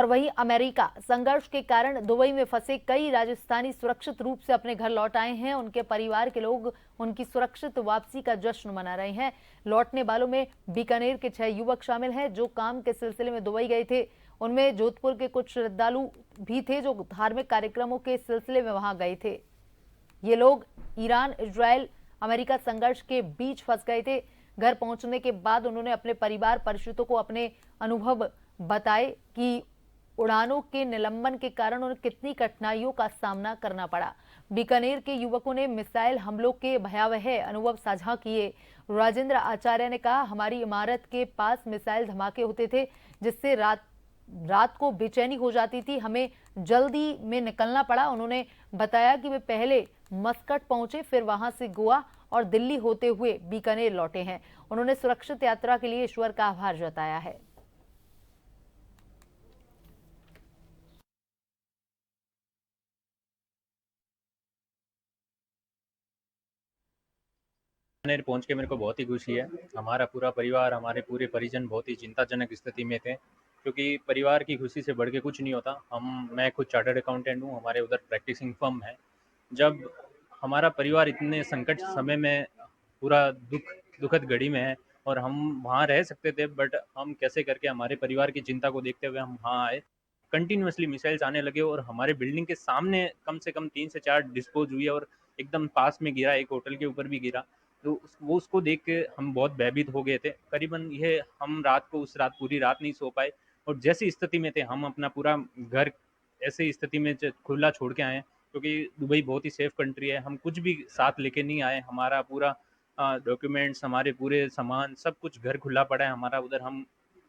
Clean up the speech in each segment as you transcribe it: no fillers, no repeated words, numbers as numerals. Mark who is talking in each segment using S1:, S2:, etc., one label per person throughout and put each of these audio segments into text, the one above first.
S1: और वहीं अमेरिका संघर्ष के कारण दुबई में फंसे कई राजस्थानी सुरक्षित रूप से अपने घर लौट आए हैं। उनके परिवार के लोग उनकी सुरक्षित वापसी का जश्न मना रहे हैं। लौटने वालों में बीकानेर के 6 युवक शामिल हैं जो काम के सिलसिले में दुबई गए थे। उनमें जोधपुर के कुछ श्रद्धालु भी थे जो धार्मिक कार्यक्रमों के सिलसिले में वहां गए थे। ये लोग ईरान इजराइल अमेरिका संघर्ष के बीच फंस गए थे। घर पहुंचने के बाद उन्होंने अपने परिवार परिचितों को अपने अनुभव बताए कि उड़ानों के निलंबन के कारण उन्हें कितनी कठिनाइयों का सामना करना पड़ा। बीकानेर के युवकों ने मिसाइल हमलों के भयावह अनुभव साझा किए। राजेंद्र आचार्य ने कहा, हमारी इमारत के पास मिसाइल धमाके होते थे जिससे रात को बेचैनी हो जाती थी। हमें जल्दी में निकलना पड़ा। उन्होंने बताया कि वे पहले मस्कट पहुंचे, फिर वहां से गोवा और दिल्ली होते हुए बीकानेर लौटे हैं। उन्होंने सुरक्षित यात्रा के लिए ईश्वर का आभार जताया है।
S2: बीकानेर पहुंच के मेरे को बहुत ही खुशी है। हमारा पूरा परिवार, हमारे पूरे परिजन बहुत ही चिंताजनक स्थिति में थे, क्योंकि परिवार की खुशी से बढ़ के कुछ नहीं होता। मैं खुद चार्टर्ड अकाउंटेंट हूँ, हमारे उधर प्रैक्टिसिंग फर्म है। जब हमारा परिवार इतने संकट समय में पूरा दुखद घड़ी में है और हम वहाँ रह सकते थे, बट हम कैसे करके हमारे परिवार की चिंता को देखते हुए हम वहाँ आए। कंटिन्यूअसली मिसाइल्स आने लगे और हमारे बिल्डिंग के सामने कम से कम 3 से 4 डिस्पोज हुई और एकदम पास में गिरा, एक होटल के ऊपर भी गिरा। तो वो उसको देख के हम बहुत भयभीत हो गए थे। करीबन ये हम रात को उस रात पूरी रात नहीं सो पाए और जैसी स्थिति में थे हम अपना पूरा घर ऐसी स्थिति में खुला छोड़ के आए, क्योंकि दुबई बहुत ही सेफ कंट्री है। हम कुछ भी साथ लेके नहीं आए। हमारा पूरा डॉक्यूमेंट्स, हमारे पूरे सामान, सब कुछ घर खुला पड़ा है हमारा उधर। हम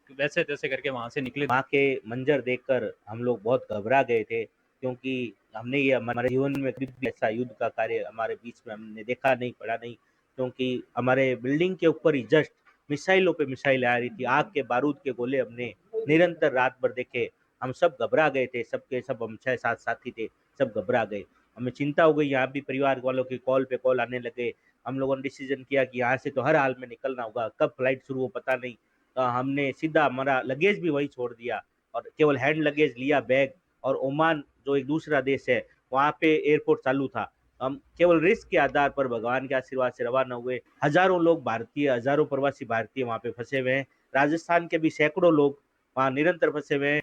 S2: वैसे तैसे करके वहां से निकले।
S3: वहाँ के मंजर देखकर हम लोग बहुत घबरा गए थे, क्योंकि हमने ये हमारे जीवन में कभी भी ऐसा युद्ध का कार्य हमारे बीच में हमने देखा नहीं, पड़ा नहीं। क्योंकि हमारे बिल्डिंग के ऊपर ही जस्ट मिसाइलों पे मिसाइल आ रही थी, आग के बारूद के गोले हमने निरंतर रात भर देखे। हम सब घबरा गए थे, सबके सब हम 6-7 साथी थे, सब घबरा गए। हमें चिंता हो गई, यहाँ भी परिवार वालों की कॉल पे कॉल आने लगे। हम लोगों ने डिसीजन किया कि यहाँ से तो हर हाल में निकलना होगा, कब फ्लाइट शुरू हो पता नहीं। हमने सीधा हमारा लगेज भी वहीं छोड़ दिया और केवल हैंड लगेज लिया, बैग, और ओमान जो एक दूसरा देश है वहाँ पे एयरपोर्ट चालू था। हम केवल रिस्क के आधार पर भगवान के आशीर्वाद से रवाना हुए। हजारों लोग भारतीय, हजारों प्रवासी भारतीय वहाँ पे फंसे हुए हैं। राजस्थान के भी सैकड़ों लोग वहाँ निरंतर फंसे हुए हैं।